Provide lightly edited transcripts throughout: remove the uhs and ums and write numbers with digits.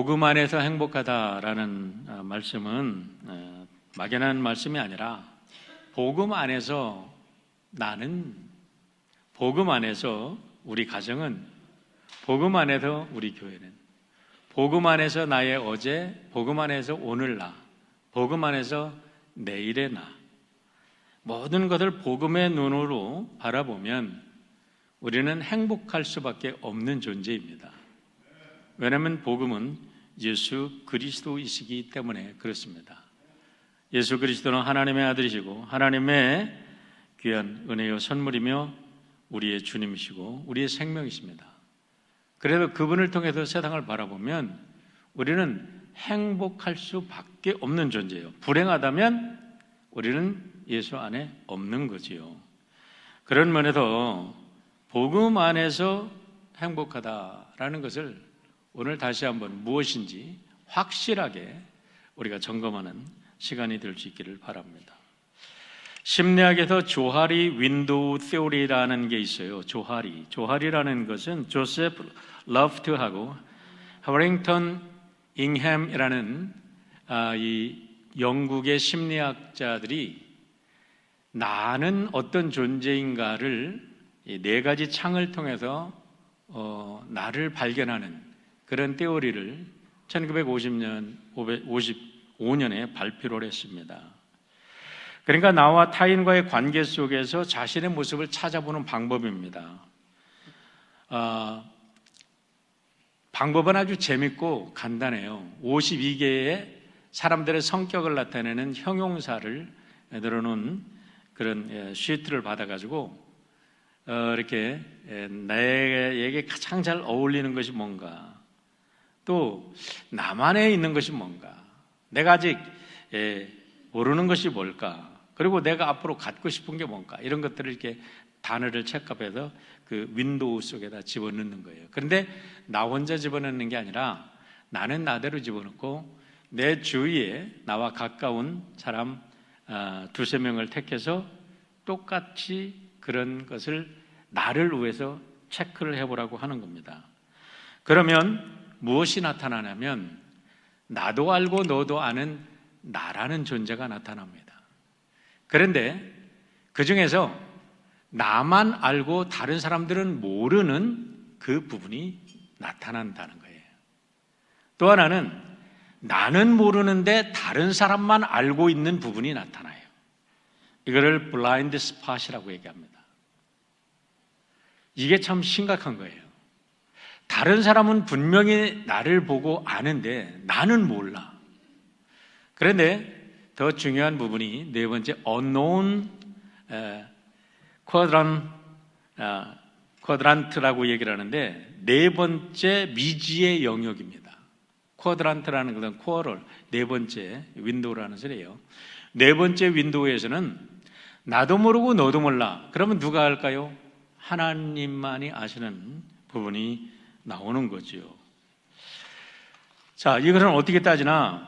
복음 안에서 행복하다라는 말씀은 막연한 말씀이 아니라 복음 안에서 나는, 복음 안에서 우리 가정은, 복음 안에서 우리 교회는, 복음 안에서 나의 어제, 복음 안에서 오늘 나, 복음 안에서 내일의 나, 모든 것을 복음의 눈으로 바라보면 우리는 행복할 수밖에 없는 존재입니다. 왜냐하면 복음은 예수 그리스도이시기 때문에 그렇습니다. 예수 그리스도는 하나님의 아들이시고 하나님의 귀한 은혜의 선물이며 우리의 주님이시고 우리의 생명이십니다. 그래서 그분을 통해서 세상을 바라보면 우리는 행복할 수밖에 없는 존재예요. 불행하다면 우리는 예수 안에 없는 거지요. 그런 면에서 복음 안에서 행복하다라는 것을 오늘 다시 한번 무엇인지 확실하게 우리가 점검하는 시간이 될 수 있기를 바랍니다. 심리학에서 조하리 윈도우 세오리라는 게 있어요. 조하리라는 것은 조세프 러프트하고 해링턴 잉햄이라는 이 영국의 심리학자들이 나는 어떤 존재인가를 네 가지 창을 통해서 나를 발견하는 그런 테오리를 1955년에 발표를 했습니다. 그러니까 나와 타인과의 관계 속에서 자신의 모습을 찾아보는 방법입니다. 방법은 아주 재밌고 간단해요. 52개의 사람들의 성격을 나타내는 형용사를 늘어놓은 그런 시트를 받아가지고 이렇게 나에게 가장 잘 어울리는 것이 뭔가, 또 나만에 있는 것이 뭔가, 내가 아직 모르는 것이 뭘까, 그리고 내가 앞으로 갖고 싶은 게 뭔가, 이런 것들을 이렇게 단어를 체크해서 그 윈도우 속에다 집어넣는 거예요. 그런데 나 혼자 집어넣는 게 아니라 나는 나대로 집어넣고 내 주위에 나와 가까운 사람 두세 명을 택해서 똑같이 그런 것을 나를 위해서 체크를 해보라고 하는 겁니다. 그러면 무엇이 나타나냐면 나도 알고 너도 아는 나라는 존재가 나타납니다. 그런데 그 중에서 나만 알고 다른 사람들은 모르는 그 부분이 나타난다는 거예요. 또 하나는 나는 모르는데 다른 사람만 알고 있는 부분이 나타나요. 이거를 블라인드 스팟이라고 얘기합니다. 이게 참 심각한 거예요. 다른 사람은 분명히 나를 보고 아는데 나는 몰라. 그런데 더 중요한 부분이 네 번째 unknown quadrant라고 얘기를 하는데 네 번째 미지의 영역입니다. 쿼드란트라는 것은 쿼럴, 네 번째 윈도우라는 소리예요. 네 번째 윈도우에서는 나도 모르고 너도 몰라. 그러면 누가 할까요? 하나님만이 아시는 부분이 나오는 거죠. 자, 이것은 어떻게 따지나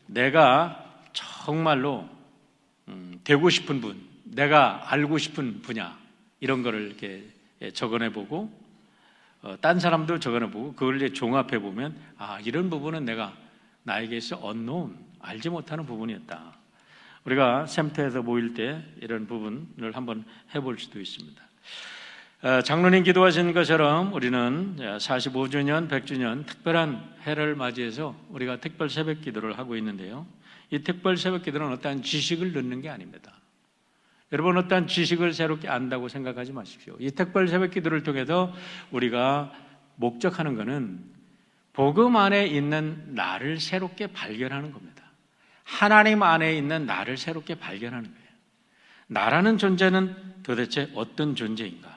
내가 정말로 되고 싶은 분, 내가 알고 싶은 분야, 이런 거를 이렇게 적어내보고 딴 사람도 적어내보고 그걸 이제 종합해보면 이런 부분은 내가 나에게 있어 unknown, 알지 못하는 부분이었다. 우리가 샘터에서 모일 때 이런 부분을 한번 해볼 수도 있습니다. 장로님 기도하신 것처럼 우리는 45주년, 100주년 특별한 해를 맞이해서 우리가 특별 새벽 기도를 하고 있는데요. 이 특별 새벽 기도는 어떠한 지식을 넣는 게 아닙니다. 여러분, 어떠한 지식을 새롭게 안다고 생각하지 마십시오. 이 특별 새벽 기도를 통해서 우리가 목적하는 것은 복음 안에 있는 나를 새롭게 발견하는 겁니다. 하나님 안에 있는 나를 새롭게 발견하는 거예요. 나라는 존재는 도대체 어떤 존재인가?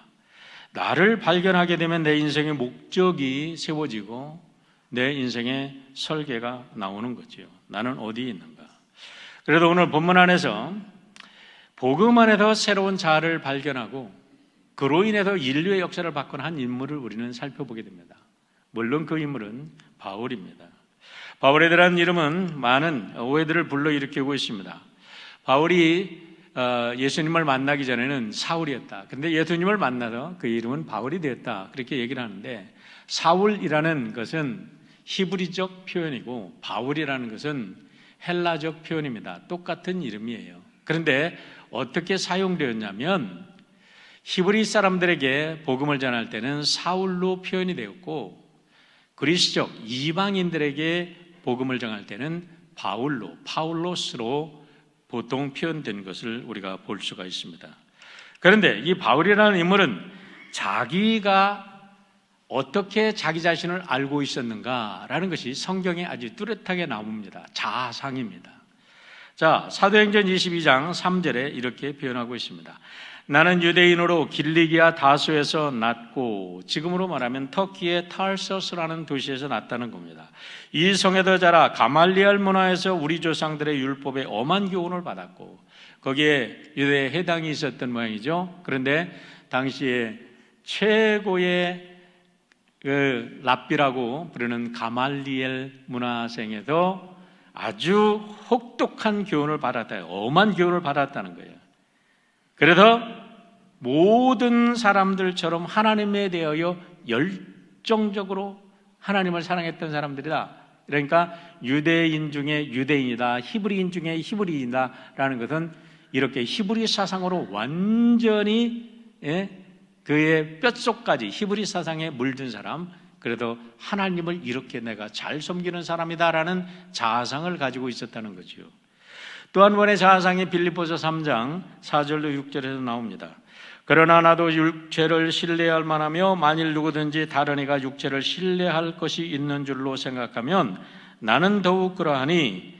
나를 발견하게 되면 내 인생의 목적이 세워지고 내 인생의 설계가 나오는 거죠. 나는 어디에 있는가? 그래도 오늘 본문 안에서 복음 안에서 새로운 자아를 발견하고 그로 인해서 인류의 역사를 바꾼 한 인물을 우리는 살펴보게 됩니다. 물론 그 인물은 바울입니다. 바울에 대한 이름은 많은 오해들을 불러일으키고 있습니다. 바울이 예수님을 만나기 전에는 사울이었다. 그런데 예수님을 만나서 그 이름은 바울이 되었다. 그렇게 얘기를 하는데 사울이라는 것은 히브리적 표현이고 바울이라는 것은 헬라적 표현입니다. 똑같은 이름이에요. 그런데 어떻게 사용되었냐면 히브리 사람들에게 복음을 전할 때는 사울로 표현이 되었고 그리스적 이방인들에게 복음을 전할 때는 파울로스로 보통 표현된 것을 우리가 볼 수가 있습니다. 그런데 이 바울이라는 인물은 자기가 어떻게 자기 자신을 알고 있었는가라는 것이 성경에 아주 뚜렷하게 나옵니다. 자상입니다. 자, 사도행전 22장 3절에 이렇게 표현하고 있습니다. 나는 유대인으로 길리기아 다소에서 났고 지금으로 말하면 터키의 탈서스라는 도시에서 났다는 겁니다. 이 성에도 자라 가말리엘 문화에서 우리 조상들의 율법에 엄한 교훈을 받았고 거기에 유대 해당이 있었던 모양이죠. 그런데 당시에 최고의 랍비라고 부르는 가말리엘 문화생에도 아주 혹독한 교훈을 받았다. 엄한 교훈을 받았다는 거예요. 그래서 모든 사람들처럼 하나님에 대하여 열정적으로 하나님을 사랑했던 사람들이다. 그러니까 유대인 중에 유대인이다, 히브리인 중에 히브리인이다라는 것은 이렇게 히브리 사상으로 완전히 그의 뼛속까지 히브리 사상에 물든 사람, 그래도 하나님을 이렇게 내가 잘 섬기는 사람이다라는 자아상을 가지고 있었다는 거죠. 또 한 번의 자아상이 빌립보서 3장 4절로 6절에서 나옵니다. 그러나 나도 육체를 신뢰할 만하며 만일 누구든지 다른 이가 육체를 신뢰할 것이 있는 줄로 생각하면 나는 더욱 그러하니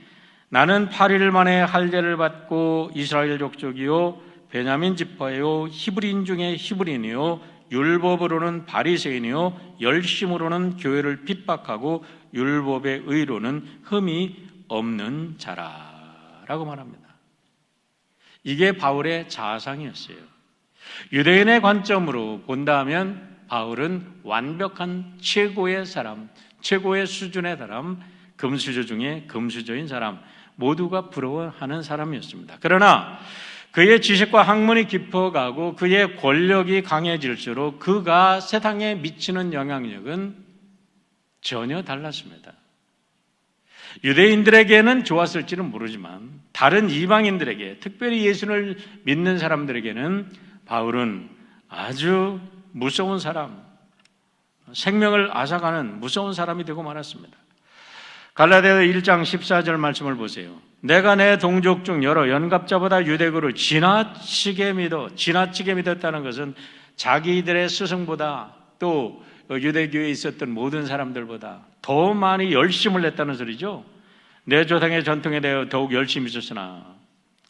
나는 8일 만에 할례를 받고 이스라엘 족속이요 베냐민 지파요 히브리인 중에 히브리인이요 율법으로는 바리새인이요 열심으로는 교회를 핍박하고 율법의 의로는 흠이 없는 자라라고 말합니다. 이게 바울의 자아상이었어요. 유대인의 관점으로 본다면 바울은 완벽한 최고의 사람, 최고의 수준의 사람, 금수저 중에 금수저인 사람, 모두가 부러워하는 사람이었습니다. 그러나 그의 지식과 학문이 깊어가고 그의 권력이 강해질수록 그가 세상에 미치는 영향력은 전혀 달랐습니다. 유대인들에게는 좋았을지는 모르지만 다른 이방인들에게, 특별히 예수를 믿는 사람들에게는 바울은 아주 무서운 사람, 생명을 앗아가는 무서운 사람이 되고 말았습니다. 갈라디아 1장 14절 말씀을 보세요. 내가 내 동족 중 여러 연갑자보다 유대교를 지나치게 믿었다는 것은 자기들의 스승보다 또 유대교에 있었던 모든 사람들보다 더 많이 열심을 냈다는 소리죠. 내 조상의 전통에 대해 더욱 열심히 있었으나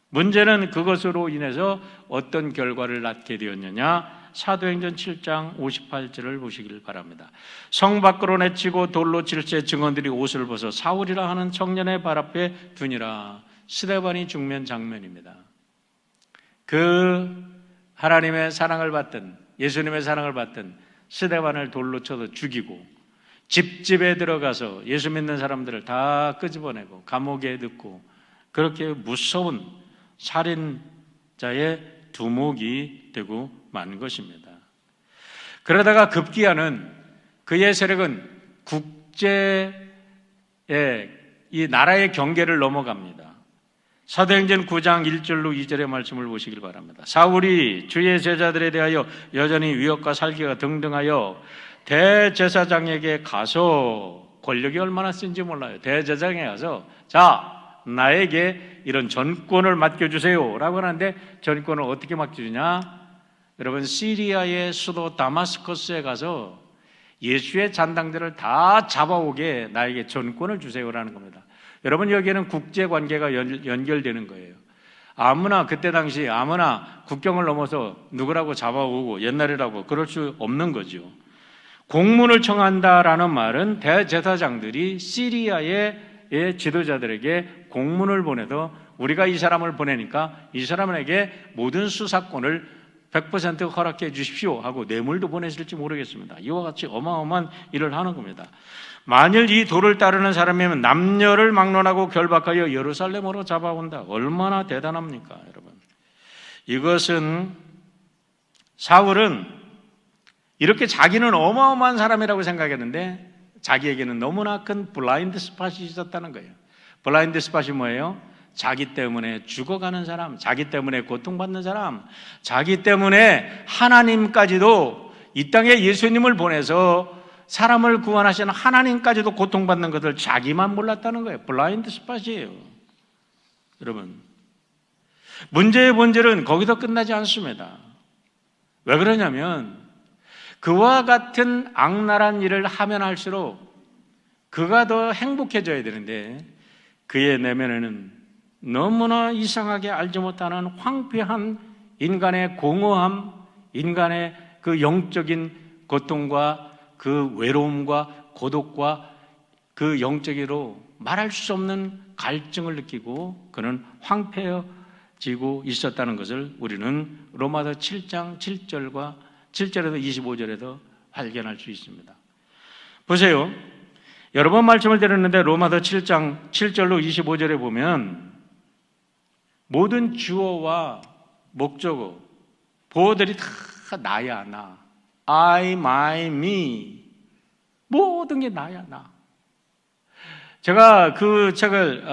문제는 그것으로 인해서 어떤 결과를 낳게 되었느냐. 사도행전 7장 58절을 보시길 바랍니다. 성 밖으로 내치고 돌로 칠세 증언들이 옷을 벗어 사울이라 하는 청년의 발 앞에 두니라. 스데반이 죽면 장면입니다. 그 하나님의 사랑을 받던, 예수님의 사랑을 받던 스데반을 돌로 쳐서 죽이고 집집에 들어가서 예수 믿는 사람들을 다 끄집어내고 감옥에 넣고 그렇게 무서운 살인자의 두목이 되고 만 것입니다. 그러다가 급기야는 그의 세력은 국제의 이 나라의 경계를 넘어갑니다. 사도행전 9장 1절로 2절의 말씀을 보시길 바랍니다. 사울이 주의 제자들에 대하여 여전히 위협과 살기가 등등하여 대제사장에게 가서, 권력이 얼마나 센지 몰라요. 대제사장에 가서 자, 나에게 이런 전권을 맡겨주세요 라고 하는데 전권을 어떻게 맡겨주냐? 여러분, 시리아의 수도 다마스커스에 가서 예수의 잔당들을 다 잡아오게 나에게 전권을 주세요라는 겁니다. 여러분, 여기에는 국제관계가 연결되는 거예요. 아무나, 그때 당시 아무나 국경을 넘어서 누구라고 잡아오고 옛날이라고 그럴 수 없는 거죠. 공문을 청한다라는 말은 대제사장들이 시리아의 지도자들에게 공문을 보내서 우리가 이 사람을 보내니까 이 사람에게 모든 수사권을 100% 허락해 주십시오 하고 뇌물도 보내실지 모르겠습니다. 이와 같이 어마어마한 일을 하는 겁니다. 만일 이 도를 따르는 사람이면 남녀를 막론하고 결박하여 예루살렘으로 잡아온다. 얼마나 대단합니까, 여러분? 이것은 사울은 이렇게 자기는 어마어마한 사람이라고 생각했는데 자기에게는 너무나 큰 블라인드 스팟이 있었다는 거예요. 블라인드 스팟이 뭐예요? 자기 때문에 죽어가는 사람, 자기 때문에 고통받는 사람, 자기 때문에 하나님까지도 이 땅에 예수님을 보내서 사람을 구원하시는 하나님까지도 고통받는 것을 자기만 몰랐다는 거예요. 블라인드 스팟이에요. 여러분, 문제의 본질은 거기서 끝나지 않습니다. 왜 그러냐면 그와 같은 악랄한 일을 하면 할수록 그가 더 행복해져야 되는데 그의 내면에는 너무나 이상하게 알지 못하는 황폐한 인간의 공허함, 인간의 그 영적인 고통과 그 외로움과 고독과 그 영적으로 말할 수 없는 갈증을 느끼고 그는 황폐해지고 있었다는 것을 우리는 로마서 7장 7절과 7절에서 25절에도 발견할 수 있습니다. 보세요. 여러 번 말씀을 드렸는데 로마서 7장 7절로 25절에 보면 모든 주어와 목적어, 보어들이 다 나야, 나. I, my, me. 모든 게 나야, 나. 제가 그 책을,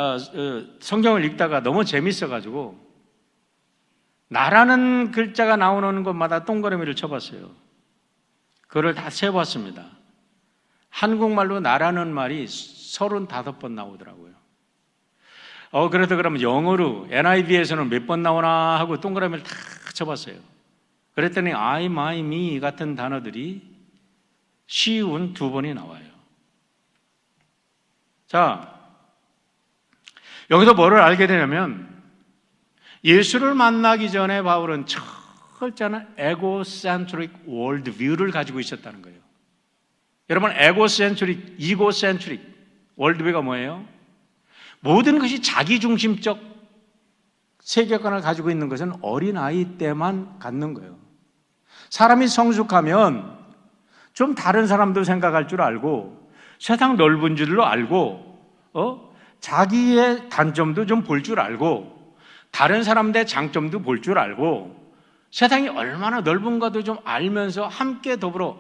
성경을 읽다가 너무 재밌어가지고, 나라는 글자가 나오는 곳마다 동그라미를 쳐봤어요. 그걸 다 세봤습니다. 한국말로 나라는 말이 35번 나오더라고요. 그래서 그러면 영어로 NIV에서는 몇 번 나오나 하고 동그라미를 다 쳐봤어요. 그랬더니 I, my, me 같은 단어들이 쉬운 2번이 나와요. 자, 여기서 뭐를 알게 되냐면 예수를 만나기 전에 바울은 철저한 에고센트릭 월드뷰를 가지고 있었다는 거예요. 여러분, 에고센트릭, 이고센트릭 월드뷰가 뭐예요? 모든 것이 자기중심적 세계관을 가지고 있는 것은 어린아이 때만 갖는 거예요. 사람이 성숙하면 좀 다른 사람도 생각할 줄 알고 세상 넓은 줄로 알고 자기의 단점도 좀 볼 줄 알고 다른 사람들의 장점도 볼 줄 알고 세상이 얼마나 넓은가도 좀 알면서 함께 더불어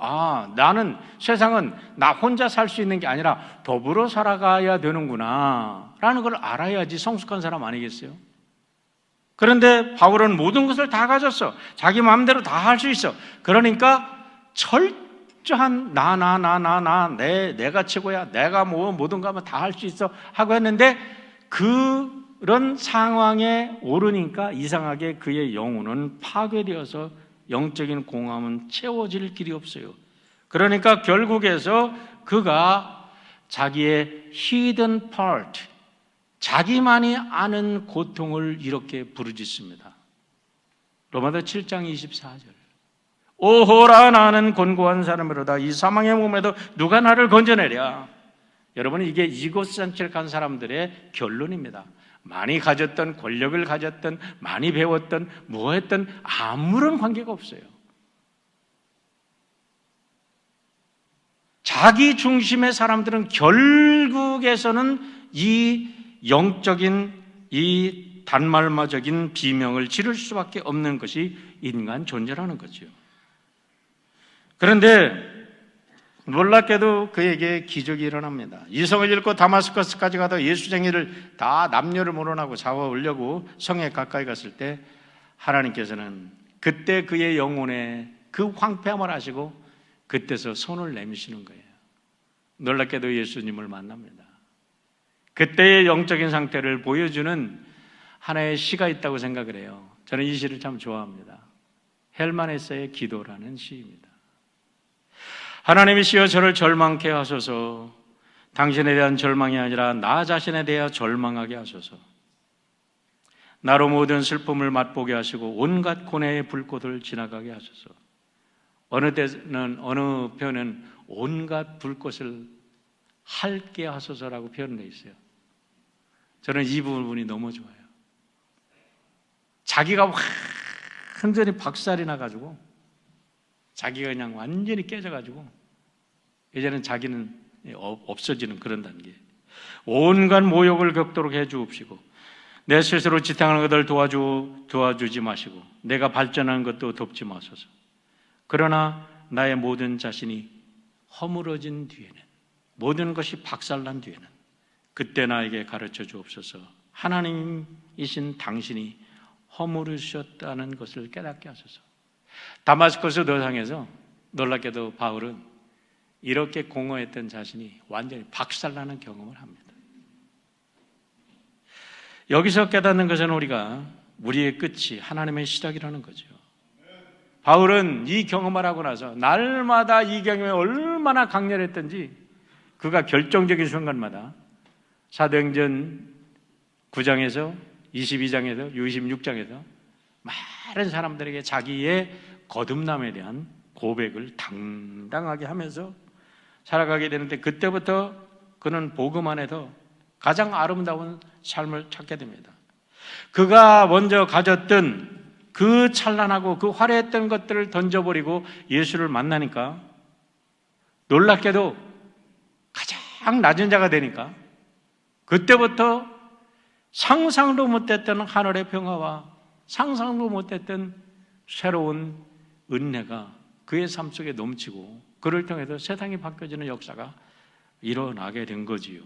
나는 세상은 나 혼자 살 수 있는 게 아니라 더불어 살아가야 되는구나 라는 걸 알아야지 성숙한 사람 아니겠어요? 그런데 바울은 모든 것을 다 가졌어. 자기 마음대로 다 할 수 있어. 그러니까 철저한 내가 최고야. 내가 모든 거 하면 다 할 수 있어 하고 했는데 그런 상황에 오르니까 이상하게 그의 영혼은 파괴되어서 영적인 공허함은 채워질 길이 없어요. 그러니까 결국에서 그가 자기의 hidden part, 자기만이 아는 고통을 이렇게 부르짖습니다. 로마서 7장 24절. 오호라 나는 곤고한 사람이로다. 이 사망의 몸에도 누가 나를 건져내랴. 여러분, 이게 이고센트릭한 사람들의 결론입니다. 많이 가졌던, 권력을 가졌던, 많이 배웠던, 뭐 했던 아무런 관계가 없어요. 자기 중심의 사람들은 결국에서는 이 영적인 이 단말마적인 비명을 지를 수밖에 없는 것이 인간 존재라는 거죠. 그런데 놀랍게도 그에게 기적이 일어납니다. 이성을 잃고 다마스커스까지 가다 예수쟁이를 다 남녀를 몰아나고 잡아오려고 성에 가까이 갔을 때 하나님께서는 그때 그의 영혼에 그 황폐함을 아시고 그때서 손을 내미시는 거예요. 놀랍게도 예수님을 만납니다. 그때의 영적인 상태를 보여주는 하나의 시가 있다고 생각을 해요. 저는 이 시를 참 좋아합니다. 헬만에서의 기도라는 시입니다. 하나님이시여 저를 절망케 하소서. 당신에 대한 절망이 아니라 나 자신에 대해 절망하게 하소서. 나로 모든 슬픔을 맛보게 하시고 온갖 고뇌의 불꽃을 지나가게 하소서. 어느 때는 어느 표현은 온갖 불꽃을 핥게 하소서라고 표현되어 있어요. 저는 이 부분이 너무 좋아요. 자기가 완전히 박살이 나가지고 자기가 그냥 완전히 깨져가지고 이제는 자기는 없어지는 그런 단계. 온갖 모욕을 겪도록 해주옵시고 내 스스로 지탱하는 것을 도와주지 마시고 내가 발전하는 것도 돕지 마소서. 그러나 나의 모든 자신이 허물어진 뒤에는 모든 것이 박살난 뒤에는 그때 나에게 가르쳐 주옵소서. 하나님이신 당신이 허물으셨다는 것을 깨닫게 하소서. 다마스커스 도상에서 놀랍게도 바울은 이렇게 공허했던 자신이 완전히 박살나는 경험을 합니다. 여기서 깨닫는 것은 우리의 끝이 하나님의 시작이라는 거죠. 바울은 이 경험을 하고 나서 날마다 이 경험이 얼마나 강렬했던지 그가 결정적인 순간마다 사도행전 9장에서 22장에서 26장에서 많은 사람들에게 자기의 거듭남에 대한 고백을 당당하게 하면서 살아가게 되는데, 그때부터 그는 복음 안에서 가장 아름다운 삶을 찾게 됩니다. 그가 먼저 가졌던 그 찬란하고 그 화려했던 것들을 던져버리고 예수를 만나니까 놀랍게도 가장 낮은 자가 되니까 그때부터 상상도 못했던 하늘의 평화와 상상도 못했던 새로운 은혜가 그의 삶 속에 넘치고 그를 통해서 세상이 바뀌어지는 역사가 일어나게 된 거지요.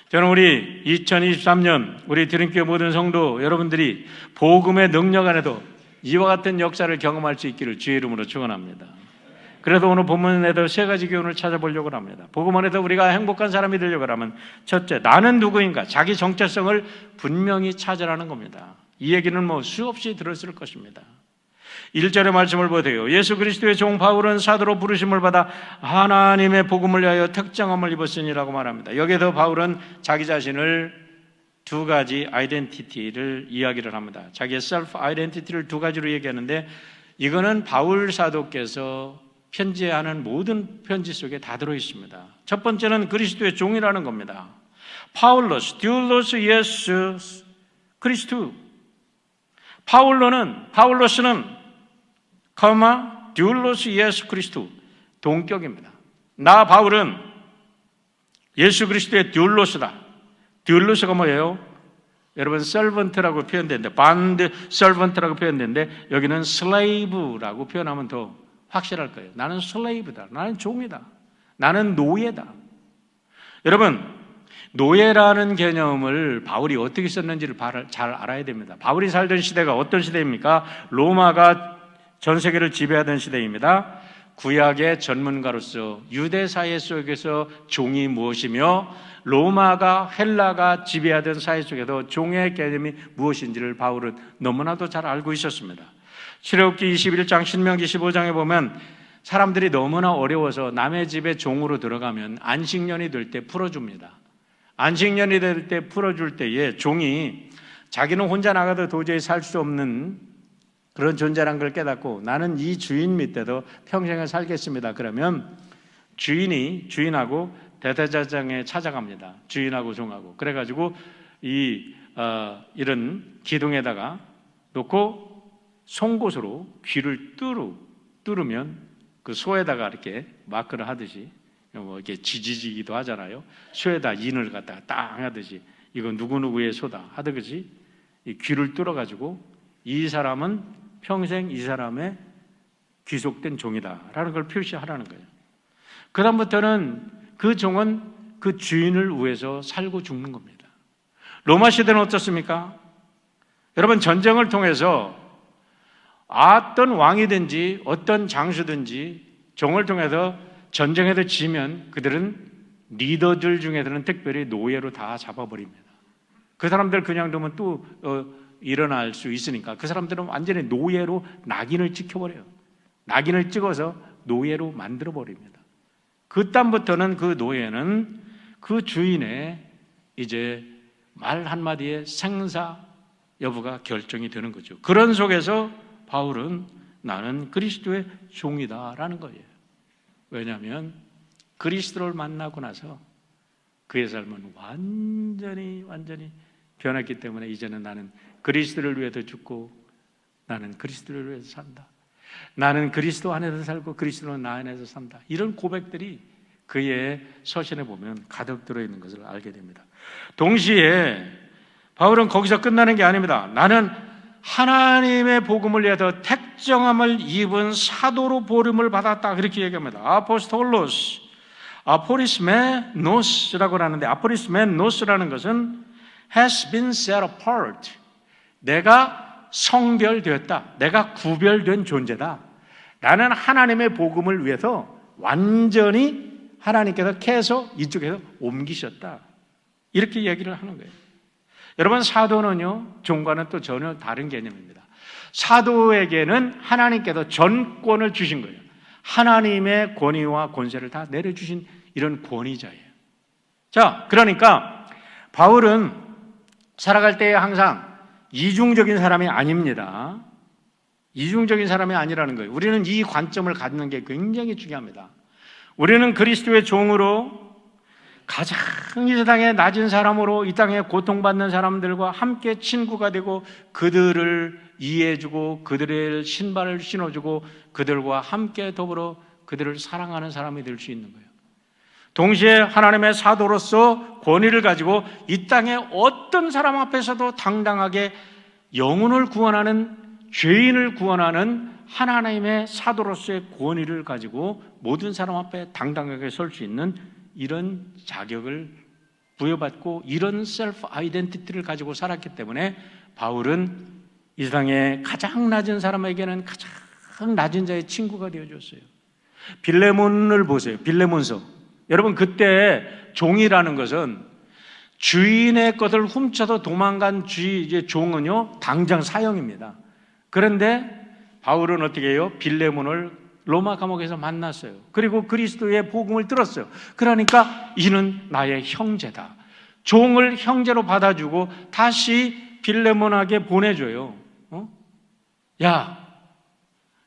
저는 우리 2023년 우리 드림교회 모든 성도 여러분들이 복음의 능력 안에도 이와 같은 역사를 경험할 수 있기를 주의 이름으로 축원합니다. 그래서 오늘 본문에도 세 가지 교훈을 찾아보려고 합니다. 복음 안에서 우리가 행복한 사람이 되려고 하면 첫째, 나는 누구인가? 자기 정체성을 분명히 찾으라는 겁니다. 이 얘기는 수없이 들었을 것입니다. 1절의 말씀을 보세요. 예수 그리스도의 종 바울은 사도로 부르심을 받아 하나님의 복음을 위하여 특정함을 입었으니라고 말합니다. 여기서 바울은 자기 자신을 두 가지 아이덴티티를 이야기를 합니다. 자기의 셀프 아이덴티티를 두 가지로 얘기하는데, 이거는 바울 사도께서 편지하는 모든 편지 속에 다 들어있습니다. 첫 번째는 그리스도의 종이라는 겁니다. 파울로스, 디울로스 예수 그리스도. 파울로스는 디울로스 예수 그리스도 동격입니다. 나 바울은 예수 그리스도의 디울로스다. 디울로스가 뭐예요? 여러분 servant라고 표현되는데, bond servant라고 표현되는데 여기는 slave라고 표현하면 더 확실할 거예요. 나는 slave다. 나는 종이다. 나는 노예다. 여러분, 노예라는 개념을 바울이 어떻게 썼는지를 잘 알아야 됩니다. 바울이 살던 시대가 어떤 시대입니까? 로마가 전 세계를 지배하던 시대입니다. 구약의 전문가로서 유대 사회 속에서 종이 무엇이며 로마가 헬라가 지배하던 사회 속에서 종의 개념이 무엇인지를 바울은 너무나도 잘 알고 있었습니다. 출애굽기 21장, 신명기 15장에 보면 사람들이 너무나 어려워서 남의 집에 종으로 들어가면 안식년이 될 때 풀어줍니다. 안식년이 될 때 풀어줄 때에 종이 자기는 혼자 나가도 도저히 살 수 없는 그런 존재라는 걸 깨닫고 나는 이 주인 밑에도 평생을 살겠습니다. 그러면 주인하고 대제사장에 찾아갑니다. 주인하고 종하고. 그래가지고 이런 기둥에다가 놓고 송곳으로 귀를 뚫으면 그 소에다가 이렇게 마크를 하듯이 이렇게 지지기도 하잖아요. 소에다 인을 갖다가 땅 하듯이 이거 누구누구의 소다 하듯이 이 귀를 뚫어가지고 이 사람은 평생 이 사람의 귀속된 종이다라는 걸 표시하라는 거예요. 그 다음부터는 그 종은 그 주인을 위해서 살고 죽는 겁니다. 로마 시대는 어떻습니까? 여러분, 전쟁을 통해서 어떤 왕이든지 어떤 장수든지 종을 통해서 전쟁에서 지면 그들은 리더들 중에서는 특별히 노예로 다 잡아버립니다. 그 사람들 그냥 두면 또 일어날 수 있으니까 그 사람들은 완전히 노예로 낙인을 찍혀버려요. 낙인을 찍어서 노예로 만들어버립니다. 그 다음부터는 그 노예는 그 주인의 이제 말 한마디에 생사 여부가 결정이 되는 거죠. 그런 속에서 바울은 나는 그리스도의 종이다라는 거예요. 왜냐하면 그리스도를 만나고 나서 그의 삶은 완전히 변했기 때문에 이제는 나는 그리스도를 위해서 죽고 나는 그리스도를 위해서 산다. 나는 그리스도 안에서 살고 그리스도는 나 안에서 산다. 이런 고백들이 그의 서신에 보면 가득 들어있는 것을 알게 됩니다. 동시에 바울은 거기서 끝나는 게 아닙니다. 나는 하나님의 복음을 위해서 택정함을 입은 사도로 보름을 받았다. 그렇게 얘기합니다. 아포스톨로스. 아포리스메노스라고 하는데, 아포리스메노스라는 것은 has been set apart. 내가 성별되었다. 내가 구별된 존재다. 나는 하나님의 복음을 위해서 완전히 하나님께서 캐서 이쪽에서 옮기셨다. 이렇게 얘기를 하는 거예요. 여러분, 사도는요, 종과는 또 전혀 다른 개념입니다. 사도에게는 하나님께서 전권을 주신 거예요. 하나님의 권위와 권세를 다 내려주신 이런 권위자예요. 자, 그러니까 바울은 살아갈 때 항상 이중적인 사람이 아닙니다. 이중적인 사람이 아니라는 거예요. 우리는 이 관점을 갖는 게 굉장히 중요합니다. 우리는 그리스도의 종으로 가장 이 세상에 낮은 사람으로 이 땅에 고통받는 사람들과 함께 친구가 되고 그들을 이해해주고 그들의 신발을 신어주고 그들과 함께 더불어 그들을 사랑하는 사람이 될 수 있는 거예요. 동시에 하나님의 사도로서 권위를 가지고 이 땅에 어떤 사람 앞에서도 당당하게 영혼을 구원하는, 죄인을 구원하는 하나님의 사도로서의 권위를 가지고 모든 사람 앞에 당당하게 설 수 있는 이런 자격을 부여받고 이런 셀프 아이덴티티를 가지고 살았기 때문에 바울은 이 세상에 가장 낮은 사람에게는 가장 낮은 자의 친구가 되어줬어요. 빌레몬을 보세요. 빌레몬서. 여러분, 그때 종이라는 것은 주인의 것을 훔쳐서 도망간 종은요, 당장 사형입니다. 그런데 바울은 어떻게 해요? 빌레몬을 로마 감옥에서 만났어요. 그리고 그리스도의 복음을 들었어요. 그러니까 이는 나의 형제다. 종을 형제로 받아주고 다시 빌레몬에게 보내줘요. 야,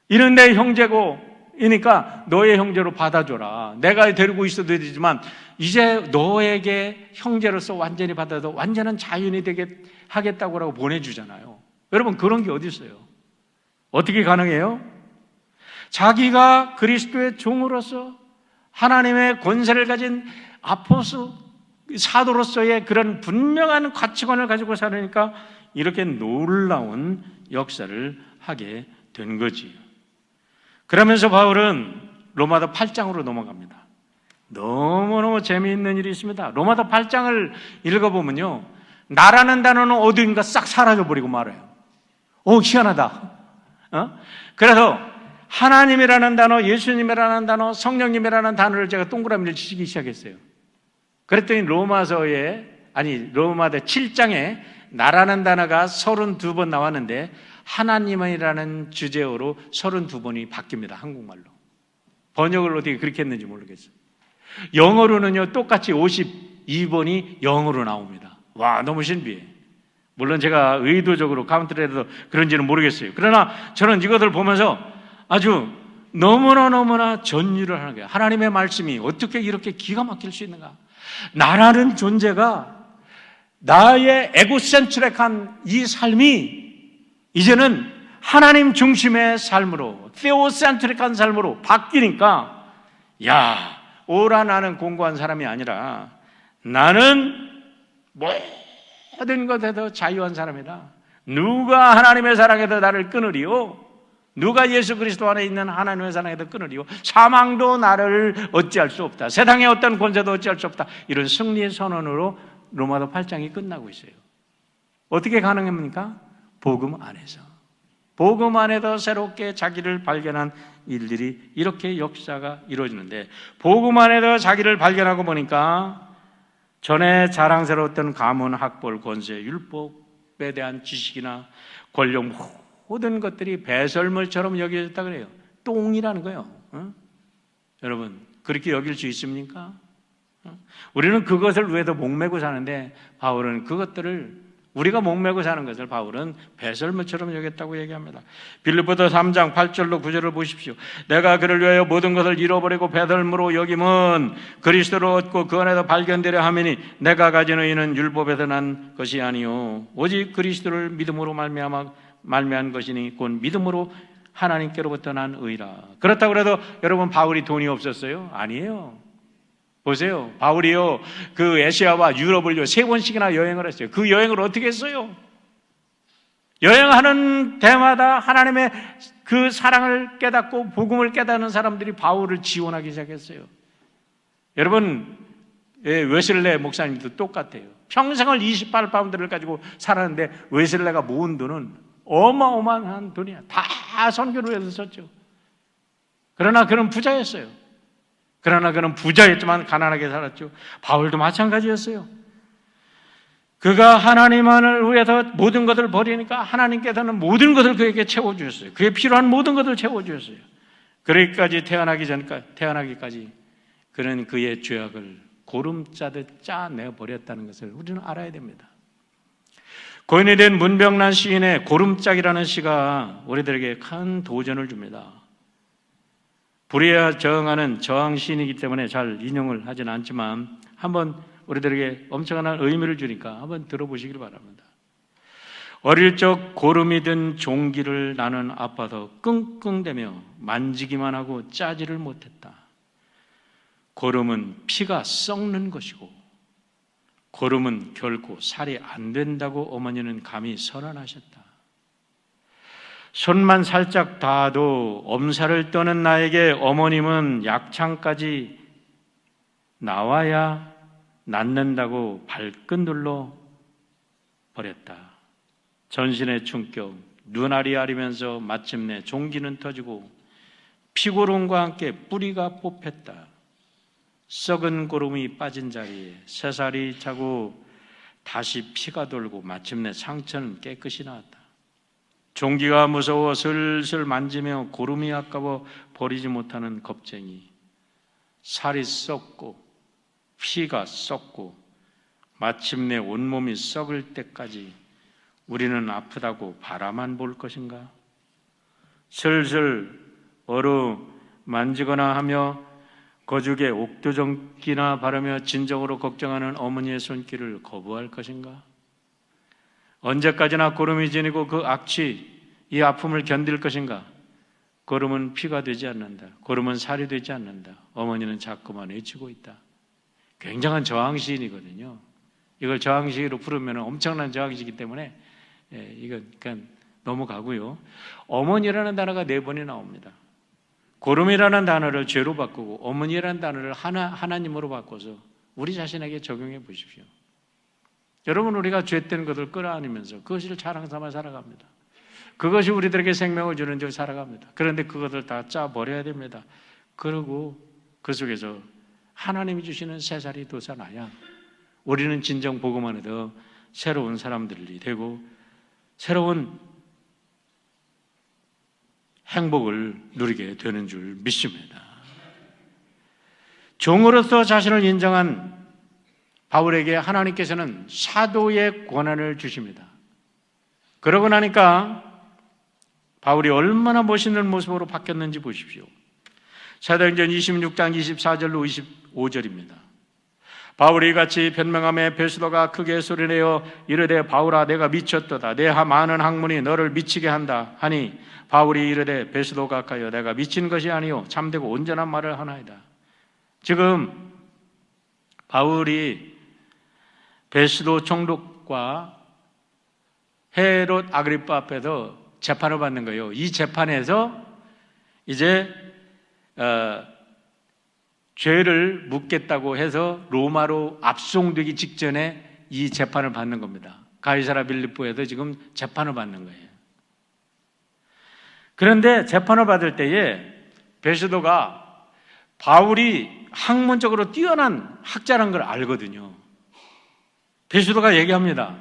이는 내 형제고 이니까 너의 형제로 받아줘라. 내가 데리고 있어도 되지만 이제 너에게 형제로서 완전히 받아도 완전한 자연이 되게 하겠다고 보내주잖아요. 여러분, 그런 게 어디 있어요? 어떻게 가능해요? 자기가 그리스도의 종으로서 하나님의 권세를 가진 아포스 사도로서의 그런 분명한 가치관을 가지고 살으니까 이렇게 놀라운 역사를 하게 된 거지. 그러면서 바울은 로마서 8장으로 넘어갑니다. 너무너무 재미있는 일이 있습니다. 로마서 8장을 읽어보면요, 나라는 단어는 어디인가 싹 사라져버리고 말아요. 희한하다. 그래서 하나님이라는 단어, 예수님이라는 단어, 성령님이라는 단어를 제가 동그라미를 치기 시작했어요. 그랬더니 로마서 7장에 나라는 단어가 32번 나왔는데 하나님이라는 주제어로 32번이 바뀝니다. 한국말로. 번역을 어떻게 그렇게 했는지 모르겠어요. 영어로는요, 똑같이 52번이 영어로 나옵니다. 와, 너무 신비해. 물론 제가 의도적으로 카운트를 해서 그런지는 모르겠어요. 그러나 저는 이것을 보면서 아주 너무나 전율을 하는 거예요. 하나님의 말씀이 어떻게 이렇게 기가 막힐 수 있는가? 나라는 존재가 나의 에고센트릭한 이 삶이 이제는 하나님 중심의 삶으로, 테오센트릭한 삶으로 바뀌니까, 야, 오라 나는 공고한 사람이 아니라 나는 모든 것에서 자유한 사람이다. 누가 하나님의 사랑에서 나를 끊으리요? 누가 예수 그리스도 안에 있는 하나님의 사랑에서 끊으리요? 사망도 나를 어찌할 수 없다. 세상의 어떤 권세도 어찌할 수 없다. 이런 승리의 선언으로 로마서 8장이 끝나고 있어요. 어떻게 가능합니까? 복음 안에서. 복음 안에서 새롭게 자기를 발견한 일들이 이렇게 역사가 이루어지는데, 복음 안에서 자기를 발견하고 보니까 전에 자랑스러웠던 가문, 학벌, 권세, 율법에 대한 지식이나 권력, 모든 것들이 배설물처럼 여겨졌다 그래요. 똥이라는 거예요. 여러분, 그렇게 여길 수 있습니까? 우리는 그것을 위해서 목매고 사는데 바울은 그것들을, 우리가 목매고 사는 것을 바울은 배설물처럼 여겼다고 얘기합니다. 빌립보서 3장 8절로 9절을 보십시오. 내가 그를 위하여 모든 것을 잃어버리고 배설물로 여김은 그리스도를 얻고 그 안에서 발견되려 함이니 내가 가진 의는 율법에서 난 것이 아니요 오직 그리스도를 믿음으로 말미암은 것이니 곧 믿음으로 하나님께로부터 난 의라. 그렇다고 해도 여러분, 바울이 돈이 없었어요? 아니에요. 보세요. 바울이요, 그 에시아와 유럽을요 3번씩이나 여행을 했어요. 그 여행을 어떻게 했어요? 여행하는 데마다 하나님의 그 사랑을 깨닫고 복음을 깨닫는 사람들이 바울을 지원하기 시작했어요. 여러분, 웨슬레 목사님도 똑같아요. 평생을 28파운드를 가지고 살았는데 웨슬레가 모은 돈은 어마어마한 돈이야. 다 선교를 위해서 썼죠. 그러나 그는 부자였어요. 그러나 그는 부자였지만 가난하게 살았죠. 바울도 마찬가지였어요. 그가 하나님만을 위해서 모든 것을 버리니까 하나님께서는 모든 것을 그에게 채워주셨어요. 그에 필요한 모든 것을 채워주셨어요. 그러기까지 태어나기까지 그는 그의 죄악을 고름 짜듯 짜내버렸다는 것을 우리는 알아야 됩니다. 고인이 된 문병란 시인의 고름짝이라는 시가 우리들에게 큰 도전을 줍니다. 불의에 저항하는 저항시인이기 때문에 잘 인용을 하지는 않지만 한번 우리들에게 엄청난 의미를 주니까 한번 들어보시길 바랍니다. 어릴 적 고름이 든 종기를 나는 아파서 끙끙대며 만지기만 하고 짜지를 못했다. 고름은 피가 썩는 것이고 고름은 결코 살이 안 된다고 어머니는 감히 선언하셨다. 손만 살짝 닿아도 엄살을 떠는 나에게 어머님은 약창까지 나와야 낫는다고 발끈 눌러 버렸다. 전신의 충격, 눈알이 아리면서 마침내 종기는 터지고 피고름과 함께 뿌리가 뽑혔다. 썩은 고름이 빠진 자리에 새살이 차고 다시 피가 돌고 마침내 상처는 깨끗이 나왔다. 종기가 무서워 슬슬 만지며 고름이 아까워 버리지 못하는 겁쟁이. 살이 썩고 피가 썩고 마침내 온몸이 썩을 때까지 우리는 아프다고 바라만 볼 것인가? 슬슬 어루 만지거나 하며 거죽에 옥두정기나 바르며 진정으로 걱정하는 어머니의 손길을 거부할 것인가? 언제까지나 고름이 지니고 그 악취, 이 아픔을 견딜 것인가? 고름은 피가 되지 않는다. 고름은 살이 되지 않는다. 어머니는 자꾸만 외치고 있다. 굉장한 저항시인이거든요. 이걸 저항시로 부르면 엄청난 저항시이기 때문에 이건 그냥 넘어가고요. 어머니라는 단어가 4번이 나옵니다. 고름이라는 단어를 죄로 바꾸고 어머니라는 단어를 하나님으로 바꿔서 우리 자신에게 적용해 보십시오. 여러분, 우리가 죄된 것을 끌어안으면서 그것을 자랑 삼아 살아갑니다. 그것이 우리들에게 생명을 주는 줄 살아갑니다. 그런데 그것을 다 짜버려야 됩니다. 그리고 그 속에서 하나님이 주시는 새살이 돋아나야 우리는 진정 복음 안에서 새로운 사람들이 되고 새로운 행복을 누리게 되는 줄 믿습니다. 종으로서 자신을 인정한 바울에게 하나님께서는 사도의 권한을 주십니다. 그러고 나니까 바울이 얼마나 멋있는 모습으로 바뀌었는지 보십시오. 사도행전 26장 24절로 25절입니다. 바울이 같이 변명하며 베스도가 크게 소리내어 이르되 바울아 내가 미쳤도다. 내 많은 학문이 너를 미치게 한다 하니 바울이 이르되 베스도 가까이여 내가 미친 것이 아니요 참되고 온전한 말을 하나이다. 지금 바울이 베스도 총독과 헤롯 아그리파 앞에서 재판을 받는 거예요. 이 재판에서 이제 죄를 묻겠다고 해서 로마로 압송되기 직전에 이 재판을 받는 겁니다. 가이사라 빌립보에서 지금 재판을 받는 거예요. 그런데 재판을 받을 때에 베스도가 바울이 학문적으로 뛰어난 학자라는 걸 알거든요. 베스도가 얘기합니다.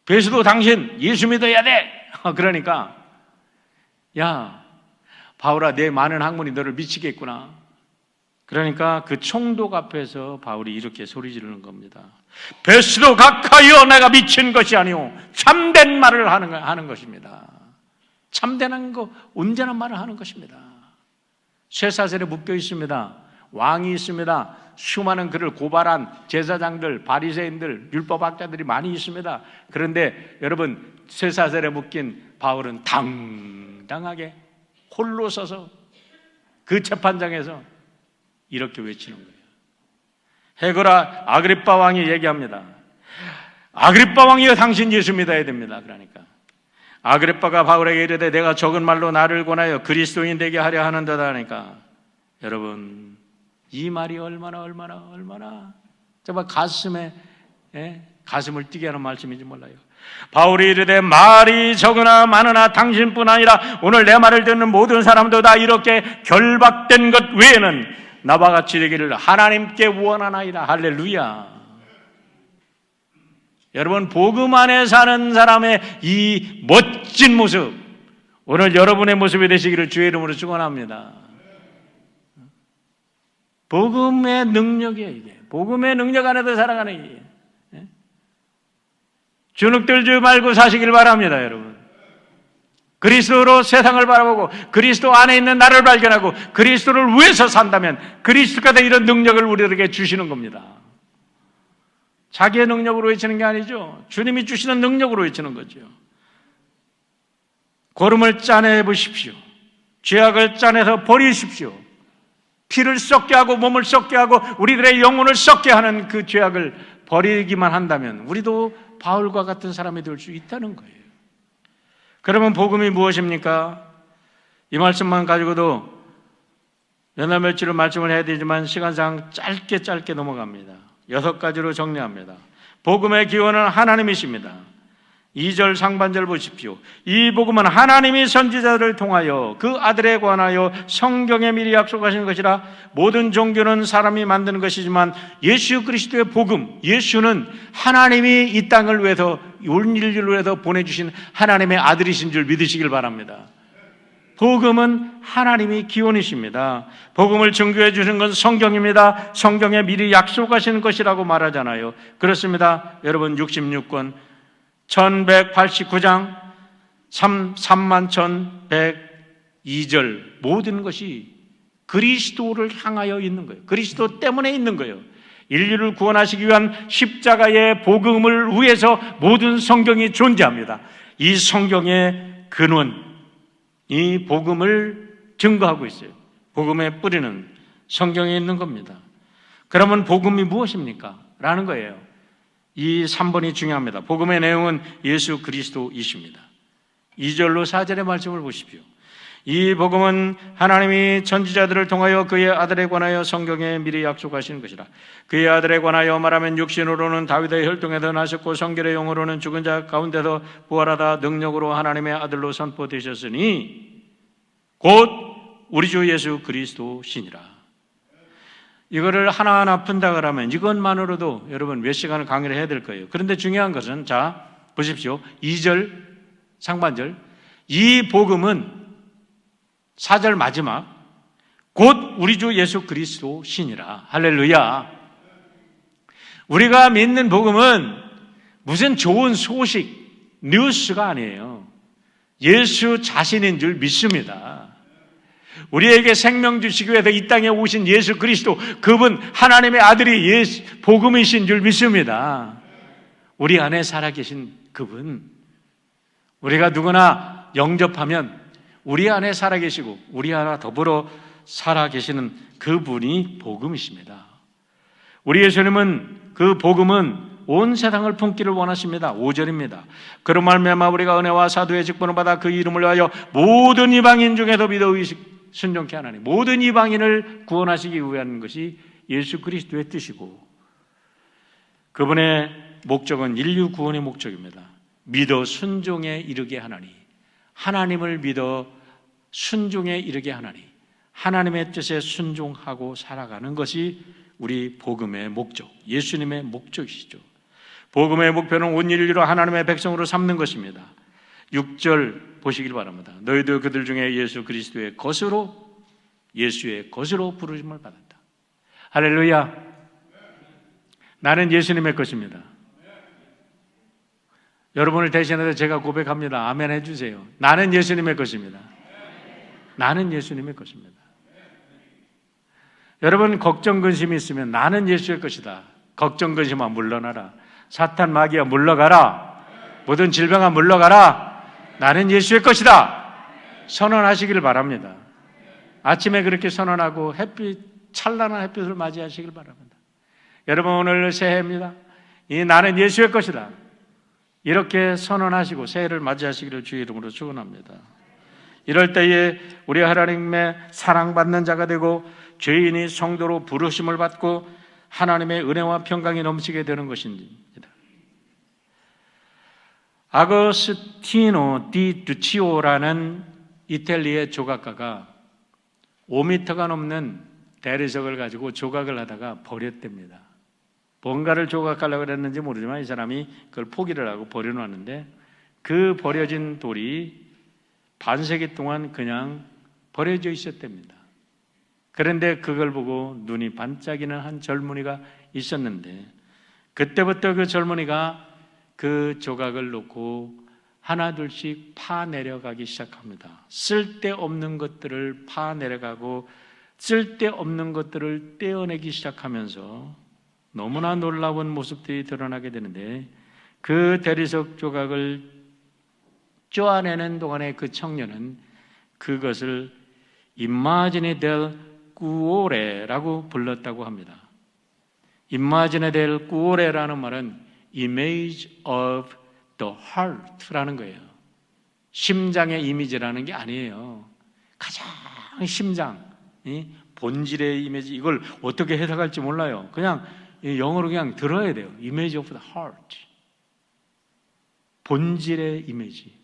베스도 당신 예수 믿어야 돼. 그러니까 야 바울아 내 많은 학문이 너를 미치겠구나. 그러니까 그 총독 앞에서 바울이 이렇게 소리 지르는 겁니다. 베스도 가까이여 내가 미친 것이 아니오 참된 말을 하는 것입니다. 참된 거 온전한 말을 하는 것입니다. 쇠사슬에 묶여 있습니다. 왕이 있습니다. 수많은 그를 고발한 제사장들, 바리새인들, 율법학자들이 많이 있습니다. 그런데 여러분 쇠사슬에 묶인 바울은 당당하게 홀로 서서 그 재판장에서 이렇게 외치는 거예요. 헤고라 아그리빠 왕이 얘기합니다. 아그리빠 왕이여 당신 예수 믿어야 됩니다. 그러니까 아그리빠가 바울에게 이르되 내가 적은 말로 나를 권하여 그리스도인 되게 하려 하는도다 하니까 여러분 이 말이 얼마나 정말 가슴을 뛰게 하는 말씀인지 몰라요. 바울이 이르되 말이 적으나 많으나 당신뿐 아니라 오늘 내 말을 듣는 모든 사람도 다 이렇게 결박된 것 외에는 나와 같이 되기를 하나님께 원하나이다. 할렐루야. 여러분, 복음 안에 사는 사람의 이 멋진 모습, 오늘 여러분의 모습이 되시기를 주의 이름으로 축원합니다. 복음의 능력이에요, 이게. 복음의 능력 안에서 살아가는 이게. 주눅 들지 말고 사시길 바랍니다, 여러분. 그리스도로 세상을 바라보고 그리스도 안에 있는 나를 발견하고 그리스도를 위해서 산다면 그리스도가 된 이런 능력을 우리에게 주시는 겁니다. 자기의 능력으로 외치는 게 아니죠. 주님이 주시는 능력으로 외치는 거죠. 고름을 짜내 보십시오. 죄악을 짜내서 버리십시오. 피를 썩게 하고 몸을 썩게 하고 우리들의 영혼을 썩게 하는 그 죄악을 버리기만 한다면 우리도 바울과 같은 사람이 될 수 있다는 거예요. 그러면 복음이 무엇입니까? 이 말씀만 가지고도 몇 날 며칠을 말씀을 해야 되지만 시간상 짧게 넘어갑니다. 6가지로 정리합니다. 복음의 기원은 하나님이십니다. 2절 상반절 보십시오. 이 복음은 하나님이 선지자들을 통하여 그 아들에 관하여 성경에 미리 약속하신 것이라. 모든 종교는 사람이 만드는 것이지만 예수 그리스도의 복음, 예수는 하나님이 이 땅을 위해서 온 인류를 위해서 보내주신 하나님의 아들이신 줄 믿으시길 바랍니다. 복음은 하나님이 기원이십니다. 복음을 증거해 주신 건 성경입니다. 성경에 미리 약속하시는 것이라고 말하잖아요. 그렇습니다. 여러분, 66권 1189장 31,102절 모든 것이 그리스도를 향하여 있는 거예요. 그리스도 때문에 있는 거예요. 인류를 구원하시기 위한 십자가의 복음을 위해서 모든 성경이 존재합니다. 이 성경의 근원, 이 복음을 증거하고 있어요. 복음의 뿌리는 성경에 있는 겁니다. 그러면 복음이 무엇입니까? 라는 거예요. 이 3번이 중요합니다. 복음의 내용은 예수 그리스도이십니다. 2절로 4절의 말씀을 보십시오. 이 복음은 하나님이 선지자들을 통하여 그의 아들에 관하여 성경에 미리 약속하신 것이라. 그의 아들에 관하여 말하면 육신으로는 다윗의 혈통에서 나셨고 성결의 영으로는 죽은 자 가운데서 부활하다 능력으로 하나님의 아들로 선포되셨으니 곧 우리 주 예수 그리스도시니라. 이거를 하나하나 푼다고 하면 이것만으로도 여러분 몇 시간을 강의를 해야 될 거예요. 그런데 중요한 것은 자 보십시오. 2절 상반절, 이 복음은 4절 마지막 곧 우리 주 예수 그리스도 신이라. 할렐루야. 우리가 믿는 복음은 무슨 좋은 소식, 뉴스가 아니에요. 예수 자신인 줄 믿습니다. 우리에게 생명 주시기 위해서 이 땅에 오신 예수 그리스도, 그분 하나님의 아들이 예수 복음이신 줄 믿습니다. 우리 안에 살아계신 그분, 우리가 누구나 영접하면 우리 안에 살아계시고 우리 안에 더불어 살아계시는 그분이 복음이십니다. 우리 예수님은 그 복음은 온 세상을 품기를 원하십니다. 5절입니다. 그런 말미암아 우리가 은혜와 사도의 직분을 받아 그 이름을 위하여 모든 이방인 중에서 믿어 순종케 하나니, 모든 이방인을 구원하시기 위한 것이 예수 그리스도의 뜻이고 그분의 목적은 인류 구원의 목적입니다. 믿어 순종에 이르게 하나니, 하나님을 믿어 순종에 이르게 하나니, 하나님의 뜻에 순종하고 살아가는 것이 우리 복음의 목적, 예수님의 목적이시죠. 복음의 목표는 온 인류로 하나님의 백성으로 삼는 것입니다. 6절 보시길 바랍니다. 너희도 그들 중에 예수 그리스도의 것으로, 예수의 것으로 부르심을 받았다. 할렐루야. 나는 예수님의 것입니다. 여러분을 대신해서 제가 고백합니다. 아멘 해주세요. 나는 예수님의 것입니다. 나는 예수님의 것입니다. 여러분, 걱정 근심이 있으면 나는 예수의 것이다. 걱정 근심아 물러나라. 사탄 마귀야 물러가라. 모든 질병아 물러가라. 나는 예수의 것이다. 선언하시기를 바랍니다. 아침에 그렇게 선언하고 찬란한 햇빛을 맞이하시길 바랍니다. 여러분, 오늘 새해입니다. 이 나는 예수의 것이다. 이렇게 선언하시고 새해를 맞이하시기를 주의 이름으로 축원합니다. 이럴 때에 우리 하나님의 사랑받는 자가 되고 죄인이 성도로 부르심을 받고 하나님의 은혜와 평강이 넘치게 되는 것입니다. 아거스티노 디 두치오라는 이탈리아의 조각가가 5m가 넘는 대리석을 가지고 조각을 하다가 버렸답니다. 뭔가를 조각하려고 그랬는지 모르지만 이 사람이 그걸 포기를 하고 버려놨는데 그 버려진 돌이 반세기 동안 그냥 버려져 있었답니다. 그런데 그걸 보고 눈이 반짝이는 한 젊은이가 있었는데 그때부터 그 젊은이가 그 조각을 놓고 하나둘씩 파내려가기 시작합니다. 쓸데없는 것들을 파내려가고 쓸데없는 것들을 떼어내기 시작하면서 너무나 놀라운 모습들이 드러나게 되는데 그 대리석 조각을 쪼아내는 동안에 그 청년은 그것을 Immagine del cuore라고 불렀다고 합니다. Immagine del cuore라는 말은 Image of the heart라는 거예요. 심장의 이미지라는 게 아니에요. 가장 심장, 본질의 이미지, 이걸 어떻게 해석할지 몰라요. 그냥 영어로 그냥 들어야 돼요. Image of the heart. 본질의 이미지,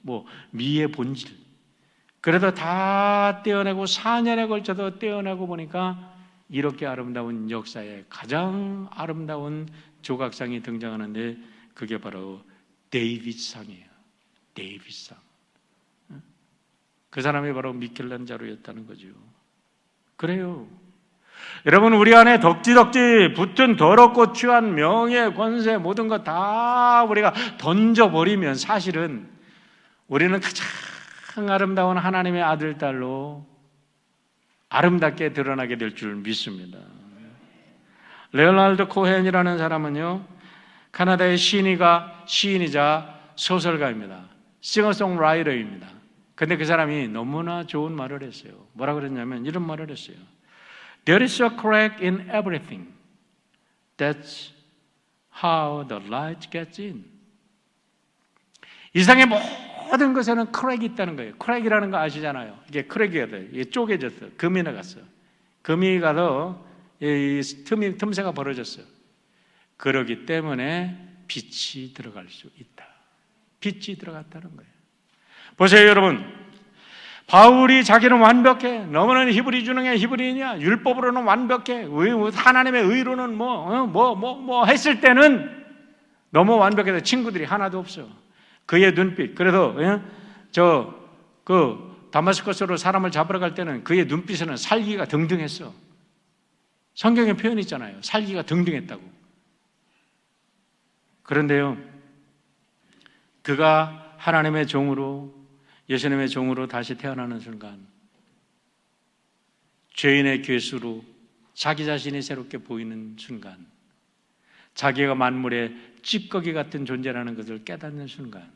미의 본질. 그래도 다 떼어내고 4년에 걸쳐서 떼어내고 보니까 이렇게 아름다운 역사에 가장 아름다운 조각상이 등장하는데 그게 바로 데이빗상이에요. 데이빗상. 그 사람이 바로 미켈란젤로였다는 거죠. 그래요. 여러분, 우리 안에 덕지덕지 붙은 더럽고 취한 명예, 권세 모든 것 다 우리가 던져버리면 사실은 우리는 가장 아름다운 하나님의 아들, 딸로 아름답게 드러나게 될 줄 믿습니다. 레오나르도 코헨이라는 사람은요, 카나다의 시인이자 소설가입니다. 싱어송라이터입니다. 근데 그 사람이 너무나 좋은 말을 했어요. 뭐라 그랬냐면 이런 말을 했어요. There is a crack in everything. That's how the light gets in. 이 세상의 모든 것에는 크랙이 있다는 거예요. 크랙이라는 거 아시잖아요. 이게 크랙이가 돼요. 이게 쪼개졌어요. 금이 나갔어요. 금이 가서 이 틈새가 벌어졌어요. 그러기 때문에 빛이 들어갈 수 있다. 빛이 들어갔다는 거예요. 보세요, 여러분. 바울이 자기는 완벽해. 너무는 히브리 중에 히브리인이야. 율법으로는 완벽해. 하나님의 의로는 했을 때는 너무 완벽해서 친구들이 하나도 없어. 그의 눈빛. 그래서 다마스커스로 사람을 잡으러 갈 때는 그의 눈빛에는 살기가 등등했어. 성경에 표현 있잖아요. 살기가 등등했다고. 그런데요, 그가 하나님의 종으로, 예수님의 종으로 다시 태어나는 순간 죄인의 괴수로 자기 자신이 새롭게 보이는 순간, 자기가 만물의 찌꺼기 같은 존재라는 것을 깨닫는 순간,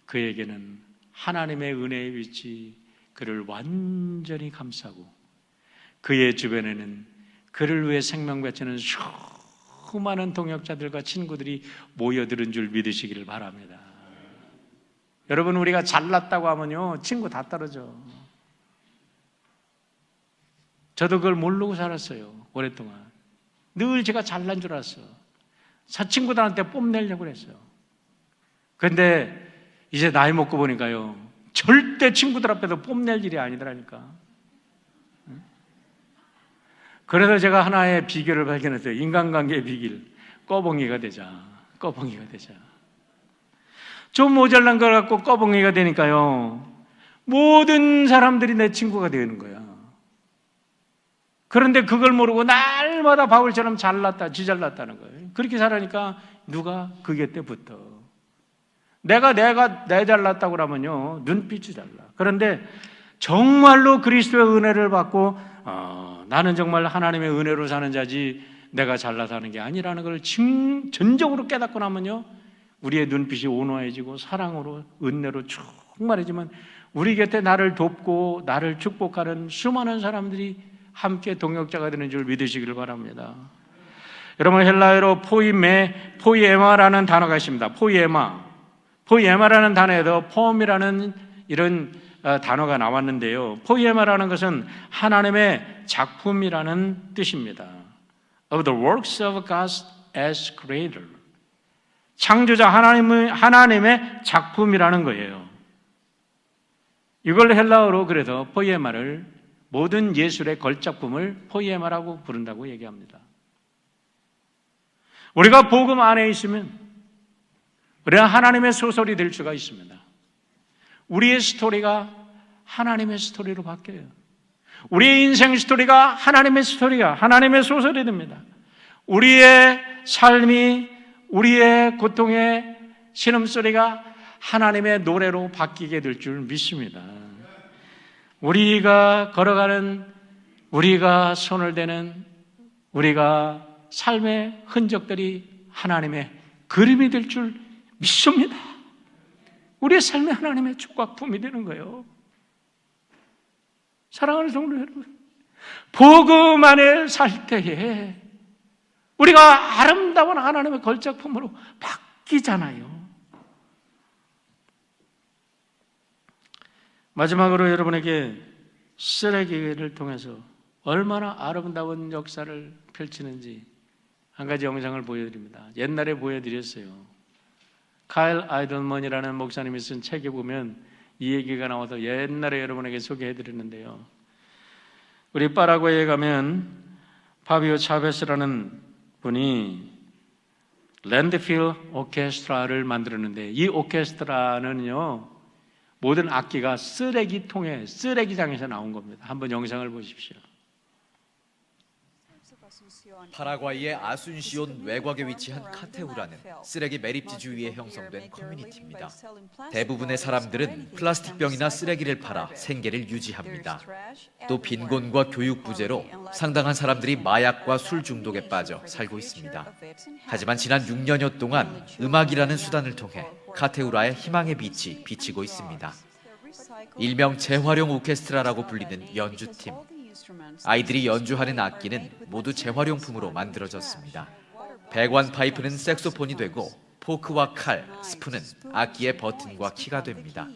그에게는 하나님의 은혜의 빛이 그를 완전히 감싸고 그의 주변에는 그를 위해 생명 바치는 수많은 동역자들과 친구들이 모여드는 줄 믿으시기를 바랍니다. 여러분, 우리가 잘났다고 하면요, 친구 다 떨어져. 저도 그걸 모르고 살았어요. 오랫동안. 늘 제가 잘난 줄 알았어요. 친구들한테 뽐내려고 그랬어요. 그런데 이제 나이 먹고 보니까요, 절대 친구들 앞에서 뽐낼 일이 아니더라니까. 그래서 제가 하나의 비결을 발견했어요. 인간관계의 비결. 꺼벙이가 되자. 꺼벙이가 되자. 좀 모자란 걸 갖고 꺼벙이가 되니까요, 모든 사람들이 내 친구가 되는 거야. 그런데 그걸 모르고 날마다 바울처럼 잘났다, 지잘났다는 거예요. 그렇게 살아니까 누가 그 곁에 붙어. 내가 내 잘났다고 그러면요, 눈빛이 달라. 그런데 정말로 그리스도의 은혜를 받고 나는 정말 하나님의 은혜로 사는 자지 내가 잘나서 하는 게 아니라는 걸 전적으로 깨닫고 나면요, 우리의 눈빛이 온화해지고 사랑으로, 은혜로 충만해지면 우리 곁에 나를 돕고 나를 축복하는 수많은 사람들이 함께 동역자가 되는 줄 믿으시기를 바랍니다. 여러분, 헬라어로 포이에마라는 단어가 있습니다. 포이에마라는 단어에도 폼이라는 이런 단어가 나왔는데요. 포이에마라는 것은 하나님의 작품이라는 뜻입니다. Of the works of God as creator. 창조자 하나님의 작품이라는 거예요. 이걸 헬라어로 그래서 포이에마를 모든 예술의 걸작품을 포이에마라고 부른다고 얘기합니다. 우리가 복음 안에 있으면 우리가 하나님의 소설이 될 수가 있습니다. 우리의 스토리가 하나님의 스토리로 바뀌어요. 우리의 인생 스토리가 하나님의 소설이 됩니다. 우리의 삶이, 우리의 고통의 신음소리가 하나님의 노래로 바뀌게 될 줄 믿습니다. 우리가 걸어가는, 우리가 손을 대는, 우리가 삶의 흔적들이 하나님의 그림이 될 줄 믿습니다. 우리의 삶이 하나님의 조각품이 되는 거예요. 사랑하는 성도 여러분, 복음 안에 살 때에 우리가 아름다운 하나님의 걸작품으로 바뀌잖아요. 마지막으로 여러분에게 쓰레기를 통해서 얼마나 아름다운 역사를 펼치는지 한 가지 영상을 보여드립니다. 옛날에 보여드렸어요. 카일 아이들먼이라는 목사님이 쓴 책에 보면 이 얘기가 나와서 옛날에 여러분에게 소개해드렸는데요. 우리 파라과이에 가면 파비오 차베스라는 분이 랜드필 오케스트라를 만들었는데, 이 오케스트라는요 모든 악기가 쓰레기통에, 쓰레기장에서 나온 겁니다. 한번 영상을 보십시오. 파라과이의 아순시온 외곽에 위치한 카테우라는 쓰레기 매립지 주위에 형성된 커뮤니티입니다. 대부분의 사람들은 플라스틱병이나 쓰레기를 팔아 생계를 유지합니다. 또 빈곤과 교육 부재로 상당한 사람들이 마약과 술 중독에 빠져 살고 있습니다. 하지만 지난 6년여 동안 음악이라는 수단을 통해 카테우라의 희망의 빛이 비치고 있습니다. 일명 재활용 오케스트라라고 불리는 연주팀. 아이들이 연주하는 악기는 모두 재활용품으로 만들어졌습니다. 배관 파이프는 색소폰이 되고 포크와 칼, 스푼은 악기의 버튼과 키가 됩니다.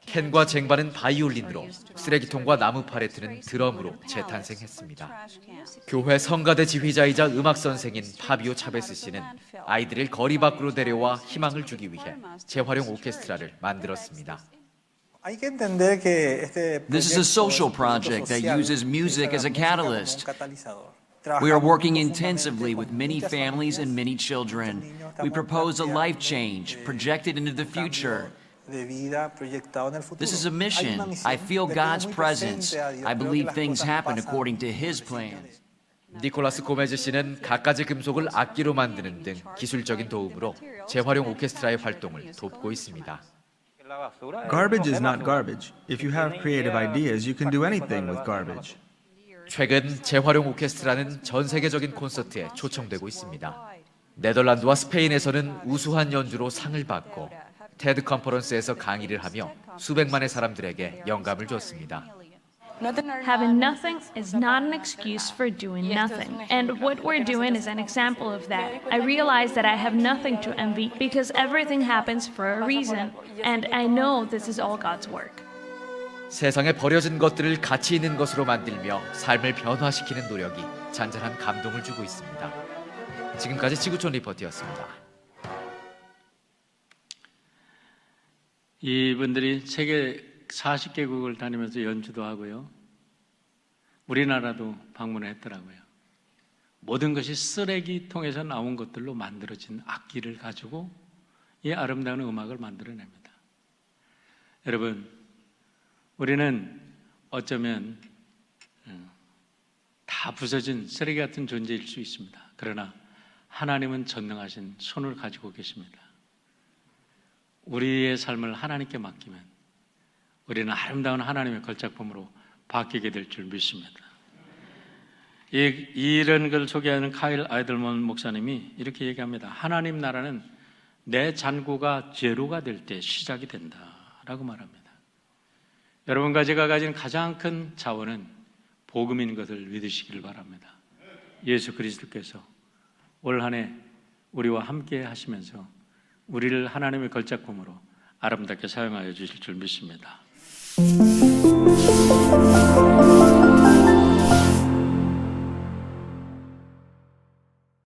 캔과 쟁반은 바이올린으로, 쓰레기통과 나무 팔레트는 드럼으로 재탄생했습니다. 교회 성가대 지휘자이자 음악 선생인 파비오 차베스 씨는 아이들을 거리 밖으로 데려와 희망을 주기 위해 재활용 오케스트라를 만들었습니다. This is a social project that uses music as a catalyst. We are working intensively with many families and many children. We propose a life change projected into the future. This is a mission. I feel God's presence. I believe things happen according to His plan. 니콜라스 고메즈 씨는 갖가지 금속을 악기로 만드는 등 기술적인 도움으로 재활용 오케스트라의 활동을 돕고 있습니다. Garbage is not garbage. If you have creative ideas, you can do anything with garbage. 최근 재활용 오케스트라는 전 세계적인 콘서트에 초청되고 있습니다. 네덜란드와 스페인에서는 우수한 연주로 상을 받고 테드 컨퍼런스에서 강의를 하며 수백만의 사람들에게 영감을 줬습니다. Having nothing is not an excuse for doing nothing. And what we're doing is an example of that. I realize that I have nothing to envy because everything happens for a reason. And I know this is all God's work. 세상에 버려진 것들을 가치 있는 것으로 만들며 삶을 변화시키는 노력이 잔잔한 감동을 주고 있습니다. 지금까지 지구촌 리포트였습니다. 이분들이 세계 40개국을 다니면서 연주도 하고요. 우리나라도 방문을 했더라고요. 모든 것이 쓰레기통에서 나온 것들로 만들어진 악기를 가지고 이 아름다운 음악을 만들어냅니다. 여러분, 우리는 어쩌면 다 부서진 쓰레기 같은 존재일 수 있습니다. 그러나 하나님은 전능하신 손을 가지고 계십니다. 우리의 삶을 하나님께 맡기면 우리는 아름다운 하나님의 걸작품으로 바뀌게 될 줄 믿습니다. 이런 걸 소개하는 카일 아이들먼 목사님이 이렇게 얘기합니다. 하나님 나라는 내 잔고가 제로가 될 때 시작이 된다라고 말합니다. 여러분과 제가 가진 가장 큰 자원은 복음인 것을 믿으시길 바랍니다. 예수 그리스도께서 올 한 해 우리와 함께 하시면서 우리를 하나님의 걸작품으로 아름답게 사용하여 주실 줄 믿습니다. you.